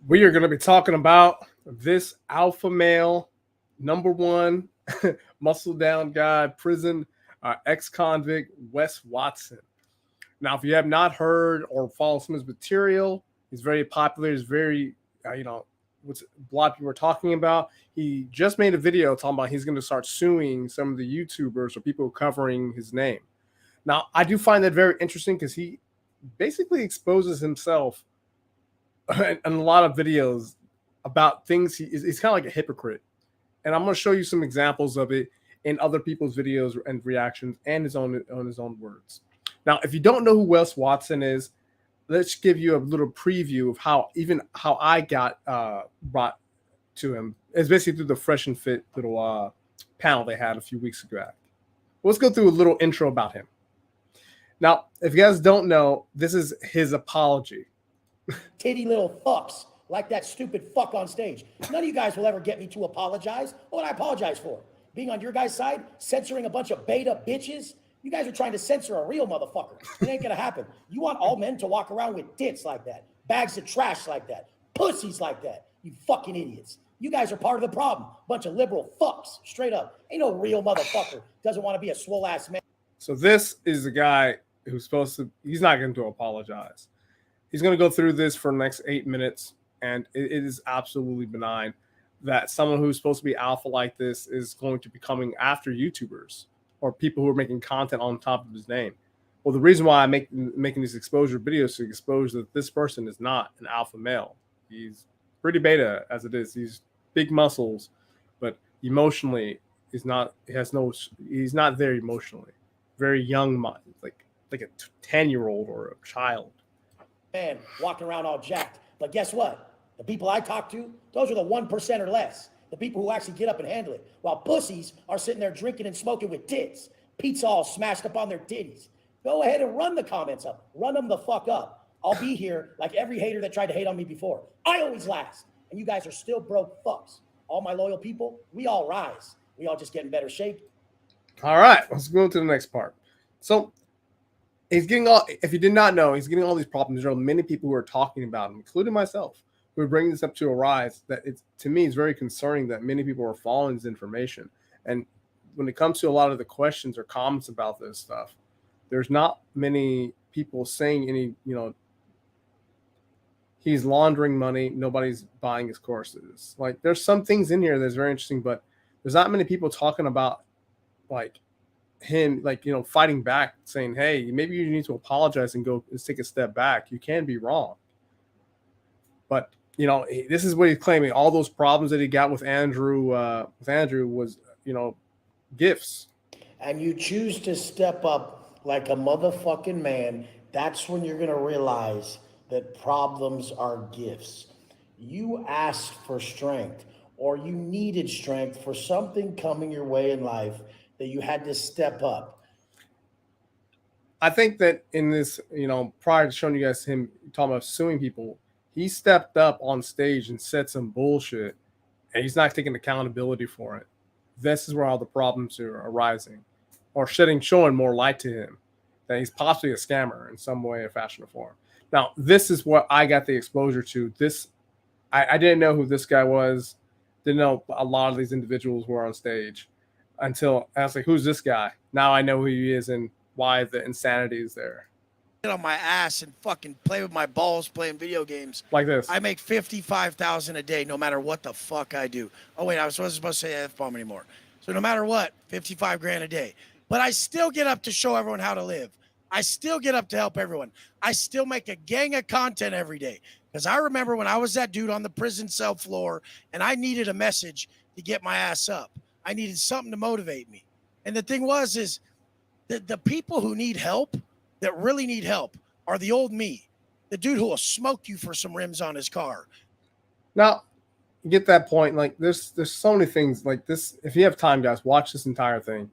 We are going to be talking about this alpha male, number one, muscle down guy, prison ex-convict, Wes Watson. Now, if you have not heard or followed some of his material, he's very popular. He's very, what's a lot of people are talking about. He just made a video talking about he's going to start suing some of the YouTubers or people covering his name. Now, I do find that very interesting because he basically exposes himself in a lot of videos about things. He's kind of like a hypocrite. And I'm going to show you some examples of it in other people's videos and reactions and his own words. Now, if you don't know who Wes Watson is, let's give you a little preview of how I got brought to him. It's basically through the Fresh and Fit little panel they had a few weeks ago. Let's go through a little intro about him. Now, if you guys don't know, this is his apology. Titty little fucks like that stupid fuck on stage. None of you guys will ever get me to apologize. What would I apologize for? Being on your guys' side, censoring a bunch of beta bitches? You guys are trying to censor a real motherfucker. It ain't gonna happen. You want all men to walk around with tits like that, bags of trash like that, pussies like that. You fucking idiots. You guys are part of the problem. Bunch of liberal fucks, straight up. Ain't no real motherfucker doesn't want to be a swole ass man. So this is the guy who's he's not going to apologize. He's going to go through this for the next 8 minutes, and it is absolutely benign that someone who's supposed to be alpha like this is going to be coming after YouTubers or people who are making content on top of his name. Well, the reason why I'm making these exposure videos to expose that this person is not an alpha male. He's pretty beta as it is. He's big muscles, but emotionally he's not there emotionally. Very young mind, like a 10-year-old or a child. Man, walking around all jacked. But guess what? The people I talk to, those are the 1% or less. The people who actually get up and handle it. While pussies are sitting there drinking and smoking with tits. Pizza all smashed up on their titties. Go ahead and run the comments up. Run them the fuck up. I'll be here like every hater that tried to hate on me before. I always last. And you guys are still broke fucks. All my loyal people, we all rise. We all just get in better shape. All right, let's go to the next part. So he's getting if you did not know, he's getting all these problems. There are many people who are talking about him, including myself, who are bringing this up to a rise. That to me, it's very concerning that many people are following this information. And when it comes to a lot of the questions or comments about this stuff, there's not many people saying any, he's laundering money. Nobody's buying his courses. Like, there's some things in here that's very interesting, but there's not many people talking about like him, fighting back, saying, hey, maybe you need to apologize and go and take a step back. You can be wrong. But, this is what he's claiming. All those problems that he got with Andrew was, gifts. And you choose to step up like a motherfucking man. That's when you're going to realize that problems are gifts. You asked for strength, or you needed strength for something coming your way in life that you had to step up. I think that in this, prior to showing you guys him talking about suing people, he stepped up on stage and said some bullshit, and he's not taking accountability for it. This is where all the problems are arising, or showing more light to him that he's possibly a scammer in some way, or fashion, or form. Now, this is what I got the exposure to. I didn't know who this guy was. Didn't know a lot of these individuals were on stage until I was like, who's this guy? Now I know who he is and why the insanity is there. Get on my ass and fucking play with my balls playing video games. Like this. I make $55,000 a day no matter what the fuck I do. Oh, wait, I was supposed to say F-bomb anymore. So no matter what, 55 grand a day. But I still get up to show everyone how to live. I still get up to help everyone. I still make a gang of content every day. Because I remember when I was that dude on the prison cell floor and I needed a message to get my ass up. I needed something to motivate me. And the thing is the people who need help, that really need help, are the old me. The dude who will smoke you for some rims on his car. Now, you get that point. Like, there's so many things like this. If you have time, guys, watch this entire thing.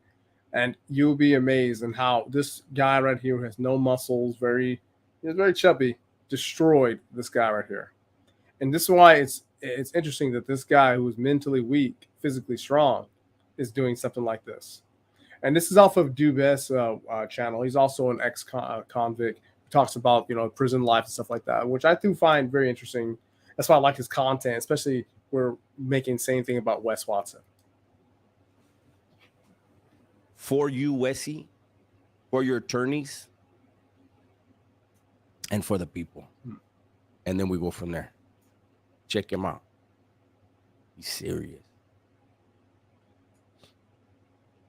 And you'll be amazed in how this guy right here who has no muscles, he's very chubby, destroyed this guy right here. And this is why it's interesting that this guy who is mentally weak, physically strong, is doing something like this. And this is off of Dubes channel. He's also an ex-convict who talks about, prison life and stuff like that, which I do find very interesting. That's why I like his content, especially we're making the same thing about Wes Watson. For you, Wesy, for your attorneys, and for the people. And then we go from there. Check him out. He's serious.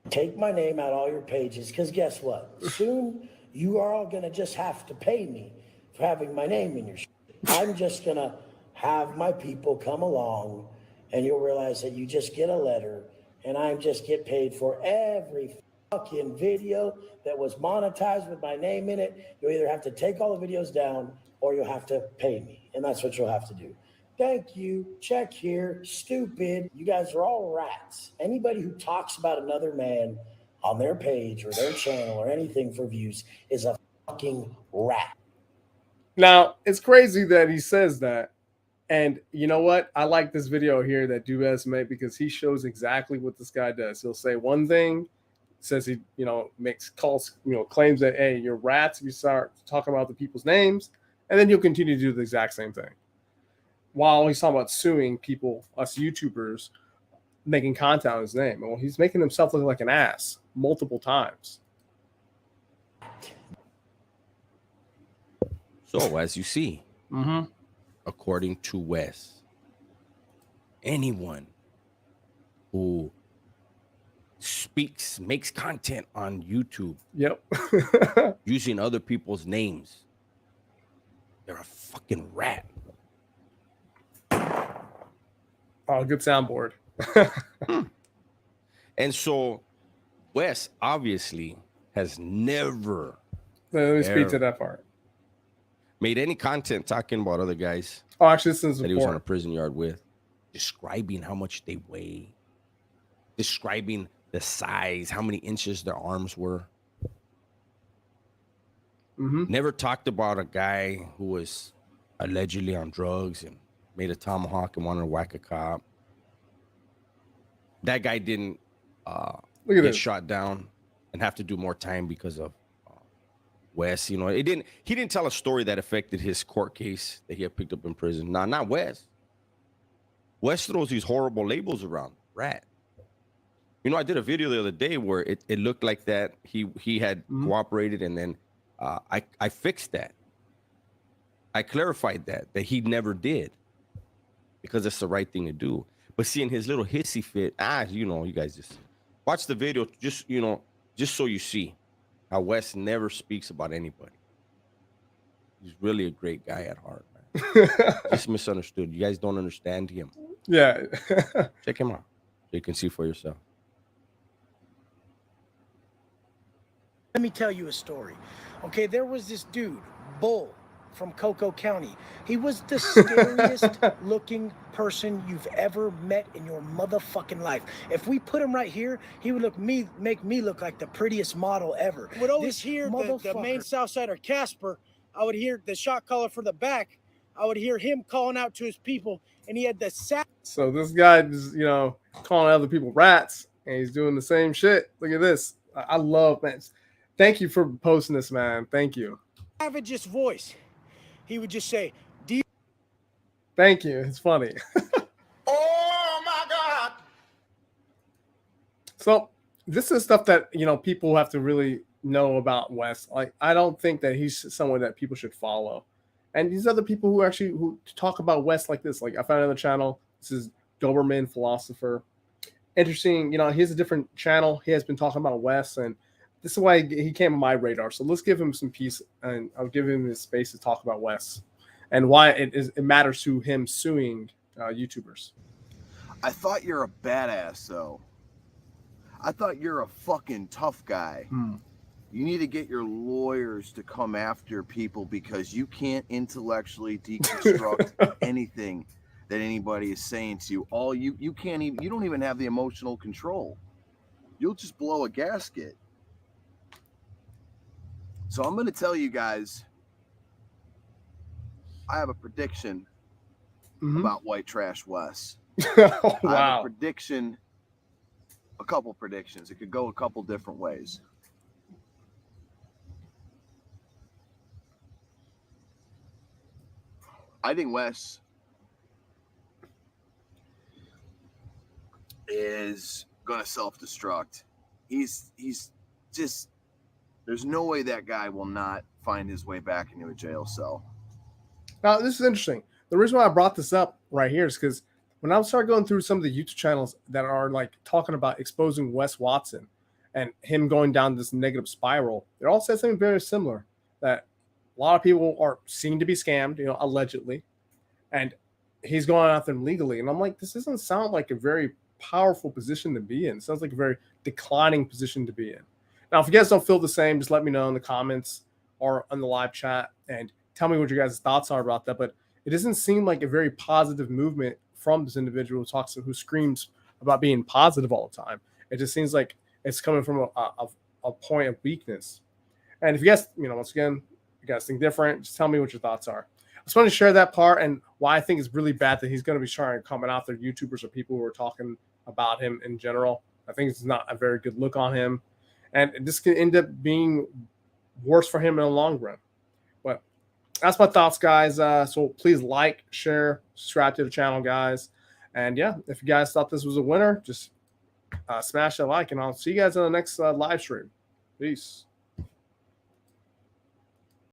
Take my name out all your pages, because guess what? Soon you are all gonna just have to pay me for having my name in your shit. I'm just gonna have my people come along, and you'll realize that you just get a letter, and I just get paid for every fucking video that was monetized with my name in it. You'll either have to take all the videos down, or you'll have to pay me, and that's what you'll have to do. Thank you. Check here. Stupid. You guys are all rats. Anybody who talks about another man on their page or their channel or anything for views is a fucking rat. Now, it's crazy that he says that. And you know what? I like this video here that Dubez made because he shows exactly what this guy does. He'll say one thing, says he, makes calls, claims that, hey, you're rats if you start talking about the people's names. And then he'll continue to do the exact same thing. While he's talking about suing people, us YouTubers, making content on his name. Well, he's making himself look like an ass multiple times. So, as you see, according to Wes, anyone who speaks, makes content on YouTube, using other people's names, they're a fucking rat. Oh, good soundboard. And so Wes obviously has never Let me speak to that part. made any content talking about other guys Oh, actually, this is that he was on a important. prison yard with, describing how much they weigh, describing the size, how many inches their arms were. Never talked about a guy who was allegedly on drugs and made a tomahawk and wanted to whack a cop. That guy didn't Look at get this. shot down and have to do more time because of Wes. He didn't tell a story that affected his court case that he had picked up in prison. Nah, not Wes. Wes throws these horrible labels around. Rat. I did a video the other day where it looked like that he had cooperated, and then I fixed that. I clarified that he never did, because it's the right thing to do. But seeing his little hissy fit, you guys just watch the video, just so you see how Wes never speaks about anybody. He's really a great guy at heart, man. Just misunderstood. You guys don't understand him. Yeah. Check him out so you can see for yourself. Let me tell you a story. Okay, there was this dude, Bull, from Cocoa County. He was the scariest looking person you've ever met in your motherfucking life. If we put him right here, he would make me look like the prettiest model ever. I would always hear the main Southsider Casper. I would hear the shot caller for the back. I would hear him calling out to his people, and he had the So this guy is, calling other people rats, and he's doing the same shit. Look at this. I love, man. Thank you for posting this, man. Thank you. savagest voice. He would just say, Thank you. It's funny. "Oh my God." So this is stuff that, people have to really know about Wes. Like, I don't think that he's someone that people should follow. And these other people who talk about Wes like this, like I found another channel. This is Doberman Philosopher. Interesting. He has a different channel. He has been talking about Wes, and this is why he came on my radar. So let's give him some peace, and I'll give him his space to talk about Wes and why it matters to him suing YouTubers. I thought you're a badass, though. I thought you're a fucking tough guy. You need to get your lawyers to come after people because you can't intellectually deconstruct anything that anybody is saying to you. You can't even, you don't even have the emotional control. You'll just blow a gasket. So I'm going to tell you guys, I have a prediction about White Trash Wes. Wow. I have a prediction, a couple predictions. It could go a couple different ways. I think Wes is gonna self-destruct. He's just, there's no way that guy will not find his way back into a jail cell. Now, this is interesting. The reason why I brought this up right here is because when I started going through some of the YouTube channels that are like talking about exposing Wes Watson and him going down this negative spiral, they all said something very similar, that a lot of people are seen to be scammed, allegedly, and he's going after them legally. And I'm like, this doesn't sound like a very powerful position to be in. It sounds like a very declining position to be in. Now, if you guys don't feel the same, just let me know in the comments or on the live chat and tell me what your guys' thoughts are about that. But it doesn't seem like a very positive movement from this individual who screams about being positive all the time. It just seems like it's coming from a point of weakness. And if you guys, once again, you guys think different, just tell me what your thoughts are. I just want to share that part and why I think it's really bad that he's going to be trying to comment out there YouTubers or people who are talking about him in general. I think it's not a very good look on him. And this can end up being worse for him in the long run. But that's my thoughts, guys. So please like, share, subscribe to the channel, guys. And yeah, if you guys thought this was a winner, just smash that like, and I'll see you guys in the next live stream. Peace.